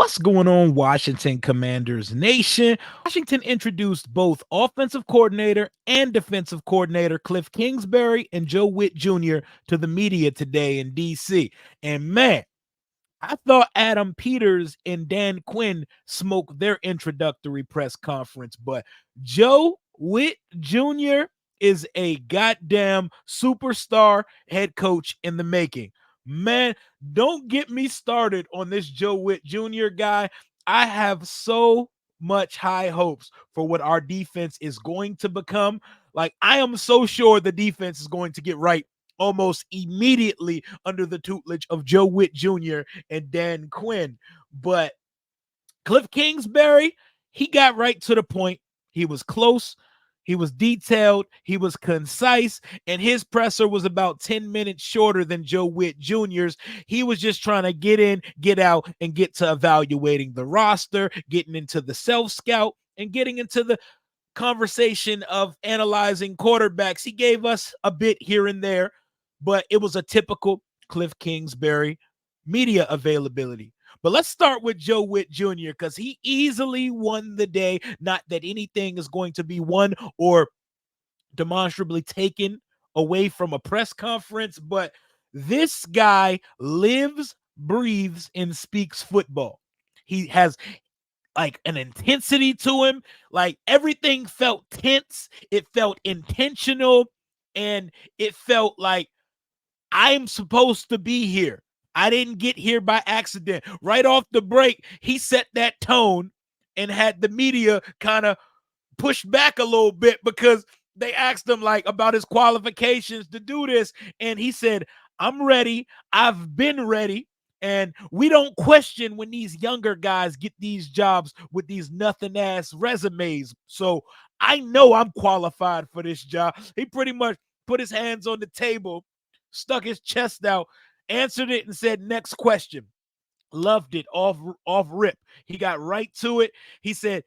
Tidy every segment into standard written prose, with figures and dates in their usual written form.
What's going on, Washington Commanders Nation? Washington introduced both offensive coordinator and defensive coordinator Cliff Kingsbury and Joe Whitt Jr. to the media today in D.C. And man, I thought Adam Peters and Dan Quinn smoked their introductory press conference, but Joe Whitt Jr. is a goddamn superstar head coach in the making. Man, don't get me started on this Joe Whitt Jr. guy. I have so much high hopes for what our defense is going to become. Like, I am so sure the defense is going to get right almost immediately under the tutelage of Joe Whitt Jr. and Dan Quinn. But Cliff Kingsbury, he got right to the point. He was close. He was detailed. He was concise. And his presser was about 10 minutes shorter than Joe Whitt Jr.'s. He was just trying to get in, get out, and get to evaluating the roster, getting into the self-scout, and getting into the conversation of analyzing quarterbacks. He gave us a bit here and there, but it was a typical Cliff Kingsbury media availability. But let's start with Joe Whitt Jr. because he easily won the day. Not that anything is going to be won or demonstrably taken away from a press conference, but this guy lives, breathes, and speaks football. He has like an intensity to him. Like, everything felt tense. It felt intentional. And it felt like I'm supposed to be here. I didn't get here by accident. Right off the break, he set that tone and had the media kind of push back a little bit because they asked him like about his qualifications to do this. And he said, I'm ready. I've been ready. And we don't question when these younger guys get these jobs with these nothing ass resumes. So I know I'm qualified for this job. He pretty much put his hands on the table, stuck his chest out, answered it, and said, next question. Loved it off rip. He got right to it. He said,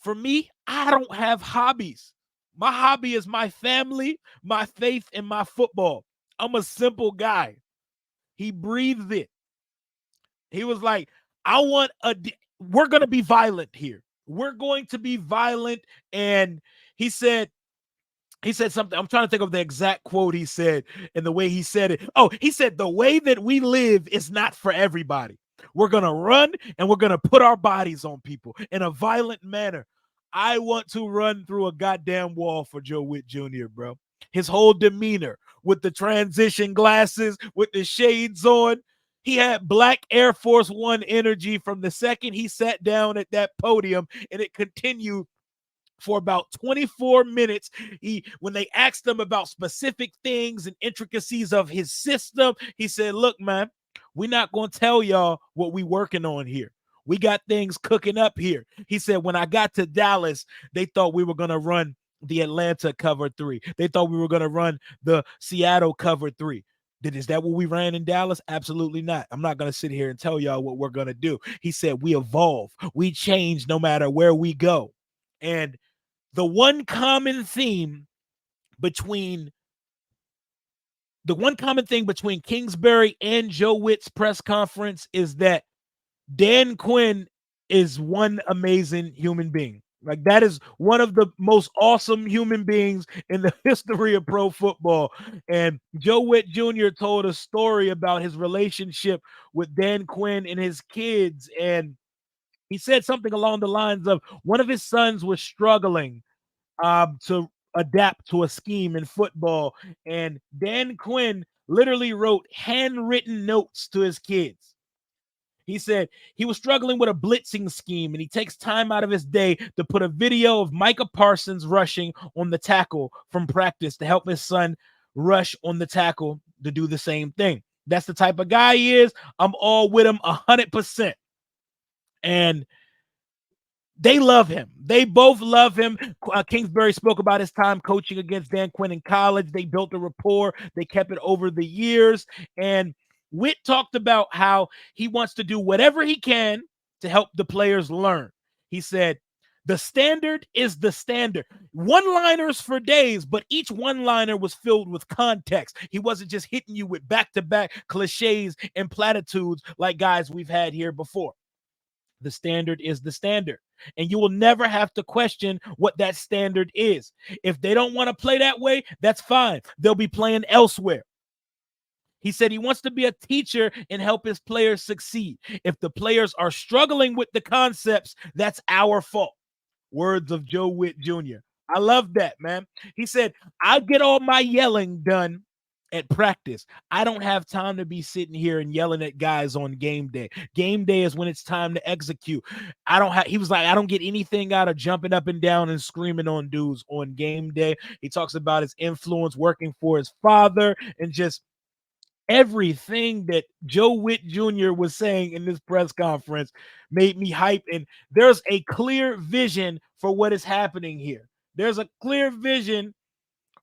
for me, I don't have hobbies. My hobby is my family, my faith, and my football. I'm a simple guy. He breathed it. He was like, we're going to be violent here. We're going to be violent. And he said something. I'm trying to think of the exact quote he said and the way he said it. Oh, he said, the way that we live is not for everybody. We're going to run and we're going to put our bodies on people in a violent manner. I want to run through a goddamn wall for Joe Whitt Jr., bro. His whole demeanor with the transition glasses, with the shades on. He had black Air Force One energy from the second he sat down at that podium, and it continued for about 24 minutes. When they asked him about specific things and intricacies of his system, he said, look, man, we're not going to tell y'all what we working on here. We got things cooking up here. He said, when I got to Dallas, they thought we were going to run the Atlanta cover 3. They thought we were going to run the Seattle cover 3. Is that what we ran in Dallas? Absolutely not. I'm not going to sit here and tell y'all what we're going to do. He said, we evolve. We change no matter where we go. And the one common thing between Kingsbury and Joe Whitt's press conference is that Dan Quinn is one amazing human being. Like, that is one of the most awesome human beings in the history of pro football. And Joe Whitt Jr. told a story about his relationship with Dan Quinn and his kids. And he said something along the lines of one of his sons was struggling to adapt to a scheme in football. And Dan Quinn literally wrote handwritten notes to his kids. He said he was struggling with a blitzing scheme, and he takes time out of his day to put a video of Micah Parsons rushing on the tackle from practice to help his son rush on the tackle to do the same thing. That's the type of guy he is. I'm all with him 100%. And they love him. They both love him. Kingsbury spoke about his time coaching against Dan Quinn in college. They built a rapport. They kept it over the years. And Whitt talked about how he wants to do whatever he can to help the players learn. He said, the standard is the standard. One-liners for days, but each one-liner was filled with context. He wasn't just hitting you with back-to-back cliches and platitudes like guys we've had here before. The standard is the standard. And you will never have to question what that standard is. If they don't want to play that way, that's fine. They'll be playing elsewhere. He said he wants to be a teacher and help his players succeed. If the players are struggling with the concepts, that's our fault. Words of Joe Whitt Jr. I love that, man. He said, I get all my yelling done at practice. I don't have time to be sitting here and yelling at guys on game day. Game day is when it's time to execute. He was like, I don't get anything out of jumping up and down and screaming on dudes on game day. He talks about his influence working for his father and just everything that Joe Whitt Jr. was saying in this press conference made me hype. And there's a clear vision for what is happening here. There's a clear vision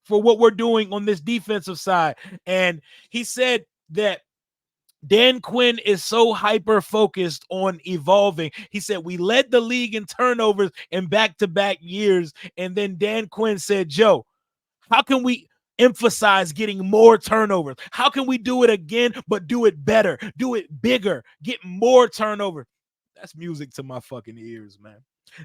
for what we're doing on this defensive side. And he said that Dan Quinn is so hyper focused on evolving. He said, we led the league in turnovers in back-to-back years. And then Dan Quinn said, Joe, how can we emphasize getting more turnovers? How can we do it again, but do it better, do it bigger, get more turnovers? That's music to my fucking ears, man.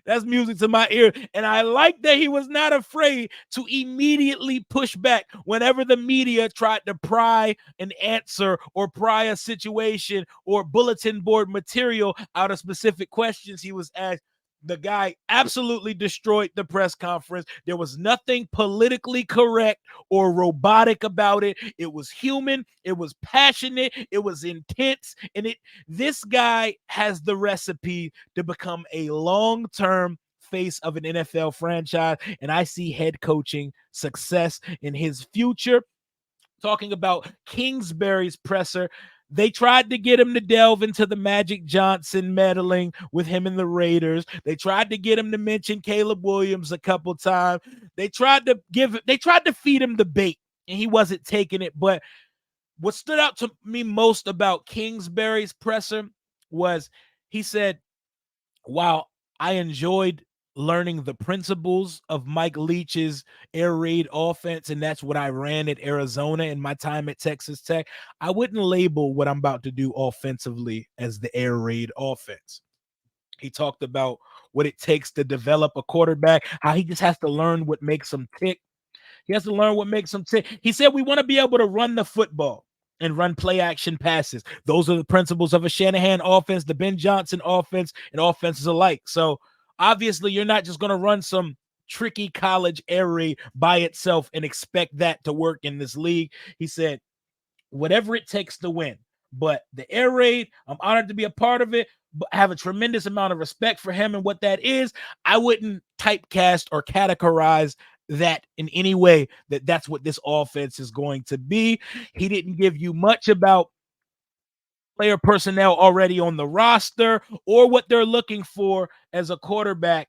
That's music to my ear. And I like that he was not afraid to immediately push back whenever the media tried to pry an answer or pry a situation or bulletin board material out of specific questions he was asked. The guy absolutely destroyed the press conference. There was nothing politically correct or robotic about it. It was human. It was passionate. It was intense. And this guy has the recipe to become a long-term face of an NFL franchise. And I see head coaching success in his future. Talking about Kingsbury's presser, they tried to get him to delve into the Magic Johnson meddling with him and the Raiders. They tried to get him to mention Caleb Williams a couple times. They tried to feed him the bait, and he wasn't taking it. But what stood out to me most about Kingsbury's presser was he said, while I enjoyed learning the principles of Mike Leach's air raid offense, and that's what I ran at Arizona in my time at Texas Tech, I wouldn't label what I'm about to do offensively as the air raid offense. He talked about what it takes to develop a quarterback, how he just has to learn what makes him tick. He has to learn what makes him tick. He said we want to be able to run the football and run play action passes. Those are the principles of a Shanahan offense, the Ben Johnson offense, and offenses alike. So obviously you're not just going to run some tricky college air raid by itself and expect that to work in this league. He said, whatever it takes to win. But the air raid, I'm honored to be a part of it, but I have a tremendous amount of respect for him and what that is. I wouldn't typecast or categorize that in any way that's what this offense is going to be. He didn't give you much about player personnel already on the roster or what they're looking for as a quarterback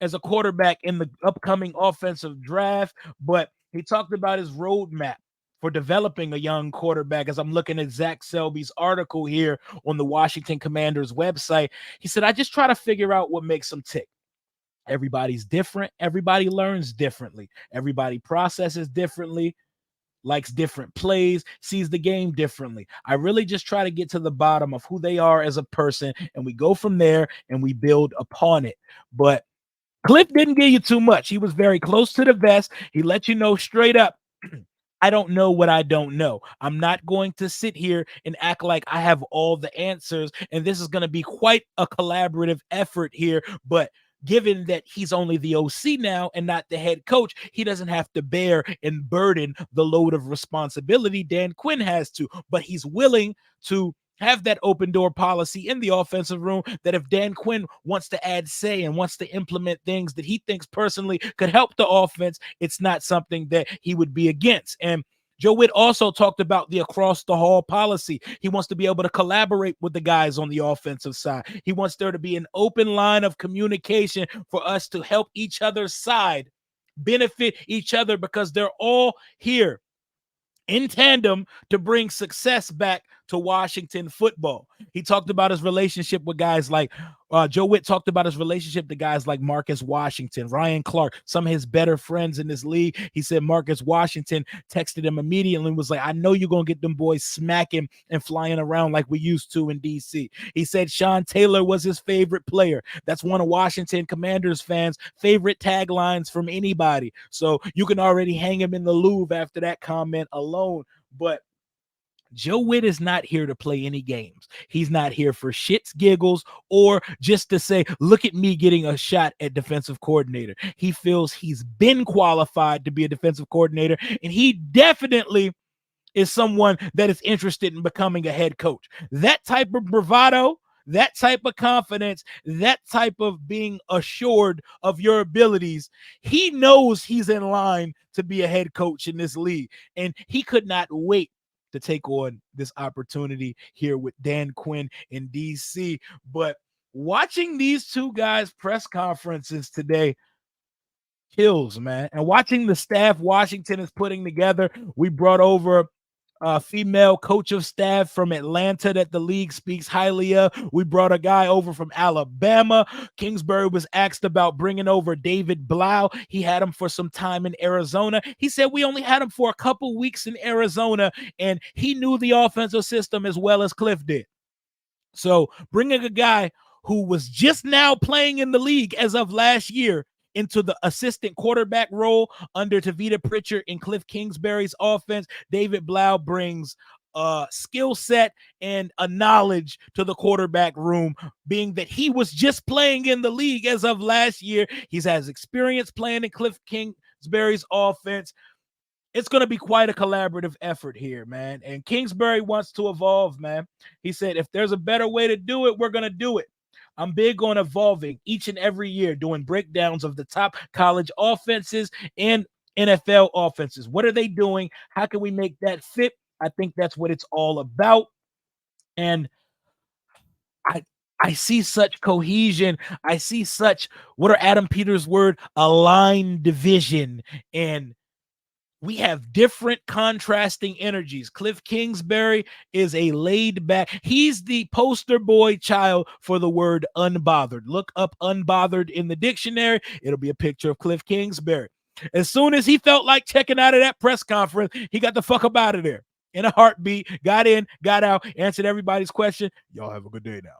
in the upcoming offensive draft, but he talked about his roadmap for developing a young quarterback. As I'm looking at Zach Selby's article here on the Washington Commanders website, he said, I just try to figure out what makes them tick. Everybody's different. Everybody learns differently. Everybody processes differently, likes different plays, sees the game differently. I really just try to get to the bottom of who they are as a person, and we go from there and we build upon it. But Cliff didn't give you too much. He was very close to the vest. He let you know straight up, I don't know what I don't know. I'm not going to sit here and act like I have all the answers. And this is going to be quite a collaborative effort here. But given that he's only the OC now and not the head coach, he doesn't have to bear and burden the load of responsibility Dan Quinn has to. But he's willing to have that open door policy in the offensive room that if Dan Quinn wants to add say and wants to implement things that he thinks personally could help the offense, it's not something that he would be against. And Joe Whitt also talked about the across the hall policy. He wants to be able to collaborate with the guys on the offensive side. He wants there to be an open line of communication for us to help each other's side benefit each other because they're all here in tandem to bring success back to Washington football. He talked about his relationship with guys like Joe Whitt talked about his relationship to guys like Marcus Washington, Ryan Clark, some of his better friends in this league. He said Marcus Washington texted him immediately and was like, I know you're going to get them boys smacking and flying around like we used to in D.C. He said Sean Taylor was his favorite player. That's one of Washington Commanders fans' favorite taglines from anybody. So you can already hang him in the Louvre after that comment alone. But Joe Whitt is not here to play any games. He's not here for shits, giggles, or just to say, look at me getting a shot at defensive coordinator. He feels he's been qualified to be a defensive coordinator, and he definitely is someone that is interested in becoming a head coach. That type of bravado, that type of confidence, that type of being assured of your abilities, he knows he's in line to be a head coach in this league, and he could not wait to take on this opportunity here with Dan Quinn in DC. But watching these two guys' press conferences today kills, man. And watching the staff Washington is putting together, we brought over a female coach of staff from Atlanta that the league speaks highly of. We brought a guy over from Alabama. Kingsbury was asked about bringing over David Blau. He had him for some time in Arizona. He said we only had him for a couple weeks in Arizona, and he knew the offensive system as well as Cliff did. So bringing a guy who was just now playing in the league as of last year into the assistant quarterback role under Tavita Pritchard and Cliff Kingsbury's offense, David Blau brings a skill set and a knowledge to the quarterback room, being that he was just playing in the league as of last year. He has experience playing in Cliff Kingsbury's offense. It's going to be quite a collaborative effort here, man. And Kingsbury wants to evolve, man. He said, if there's a better way to do it, we're going to do it. I'm big on evolving each and every year, doing breakdowns of the top college offenses and NFL offenses. What are they doing? How can we make that fit? I think that's what it's all about. And I see such cohesion. I see such, what are Adam Peters' word? Aligned division. And we have different contrasting energies. Cliff Kingsbury is a laid back. He's the poster boy child for the word unbothered. Look up unbothered in the dictionary. It'll be a picture of Cliff Kingsbury. As soon as he felt like checking out of that press conference, he got the fuck up out of there in a heartbeat, got in, got out, answered everybody's question. Y'all have a good day now.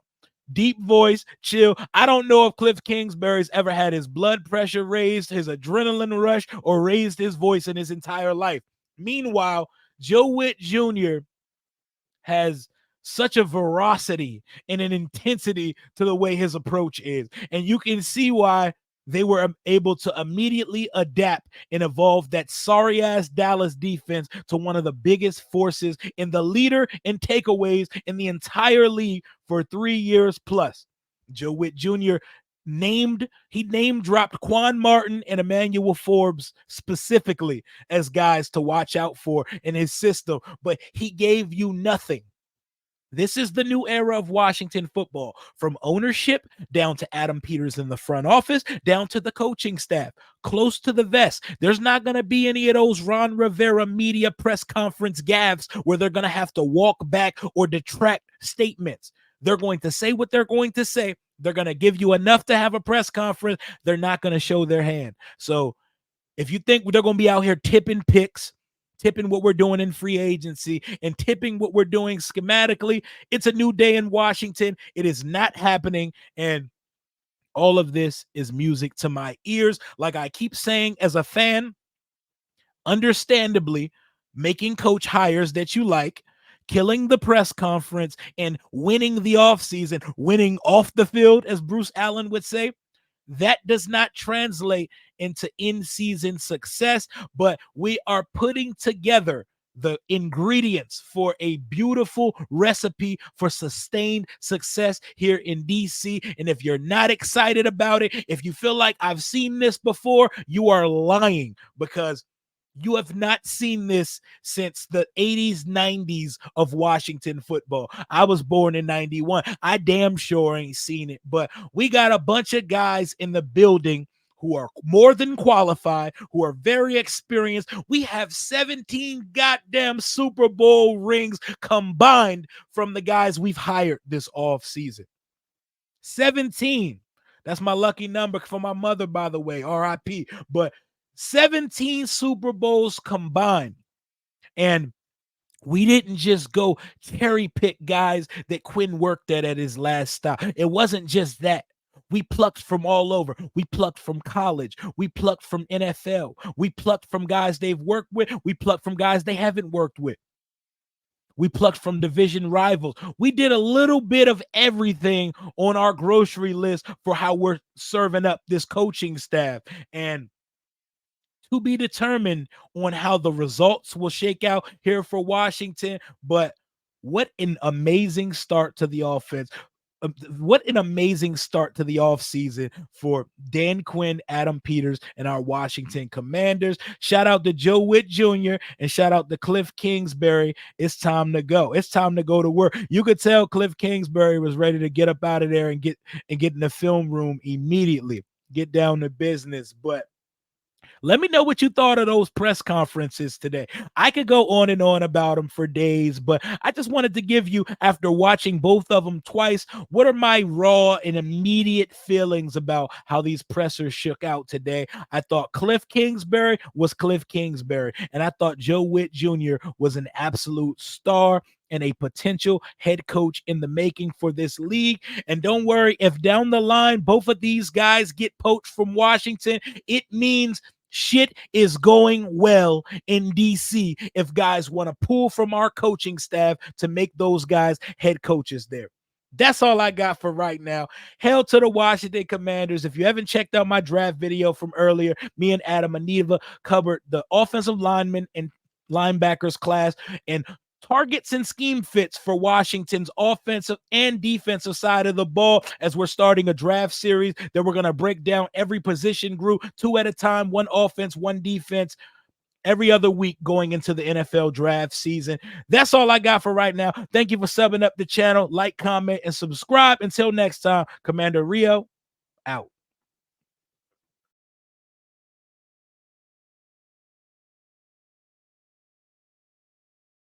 Deep voice, chill. I don't know if Cliff Kingsbury's ever had his blood pressure raised, his adrenaline rush, or raised his voice in his entire life. Meanwhile, Joe Whitt Jr. has such a veracity and an intensity to the way his approach is. And you can see why they were able to immediately adapt and evolve that sorry-ass Dallas defense to one of the biggest forces in the leader and takeaways in the entire league for 3 years plus. Joe Whitt Jr. name dropped Quan Martin and Emmanuel Forbes specifically as guys to watch out for in his system, but he gave you nothing. This is the new era of Washington football, from ownership down to Adam Peters in the front office, down to the coaching staff, close to the vest. There's not going to be any of those Ron Rivera media press conference gaffes where they're going to have to walk back or detract statements. They're going to say what they're going to say. They're going to give you enough to have a press conference. They're not going to show their hand. So if you think they're going to be out here tipping picks, tipping what we're doing in free agency, and tipping what we're doing schematically, it's a new day in Washington. It is not happening. And all of this is music to my ears. Like I keep saying, as a fan, understandably, making coach hires that you like, killing the press conference, and winning the offseason, winning off the field, as Bruce Allen would say, that does not translate into in-season success, but we are putting together the ingredients for a beautiful recipe for sustained success here in DC. And if you're not excited about it, if you feel like I've seen this before, you are lying, because you have not seen this since the 80s, 90s of Washington football. I was born in 91. I damn sure ain't seen it, but we got a bunch of guys in the building who are more than qualified, who are very experienced. We have 17 goddamn Super Bowl rings combined from the guys we've hired this offseason. 17. That's my lucky number for my mother, by the way, RIP. But 17 Super Bowls combined. And we didn't just go cherry pick guys that Quinn worked at his last stop. It wasn't just that. We plucked from all over. We plucked from college. We plucked from NFL. We plucked from guys they've worked with. We plucked from guys they haven't worked with. We plucked from division rivals. We did a little bit of everything on our grocery list for how we're serving up this coaching staff. And to be determined on how the results will shake out here for Washington. But what an amazing start to the offense. What an amazing start to the offseason for Dan Quinn, Adam Peters, and our Washington Commanders. Shout out to Joe Whitt Jr. and shout out to Cliff Kingsbury. It's time to go. It's time to go to work. You could tell Cliff Kingsbury was ready to get up out of there and get in the film room immediately. Get down to business. But let me know what you thought of those press conferences today. I could go on and on about them for days, but I just wanted to give you, after watching both of them twice, what are my raw and immediate feelings about how these pressers shook out today. I thought Cliff Kingsbury was Cliff Kingsbury, and I thought Joe Whitt Jr. was an absolute star and a potential head coach in the making for this league. And don't worry, if down the line both of these guys get poached from Washington, it means shit is going well in DC if guys want to pull from our coaching staff to make those guys head coaches there. That's all I got for right now. Hail to the Washington Commanders. If you haven't checked out my draft video from earlier, me and Adam Aniva covered the offensive linemen and linebackers class and targets and scheme fits for Washington's offensive and defensive side of the ball as we're starting a draft series that we're going to break down every position group 2 at a time, 1 offense, 1 defense, every other week going into the NFL draft season. That's all I got for right now. Thank you for subbing up the channel. Like, comment, and subscribe. Until next time, Commander Rio out.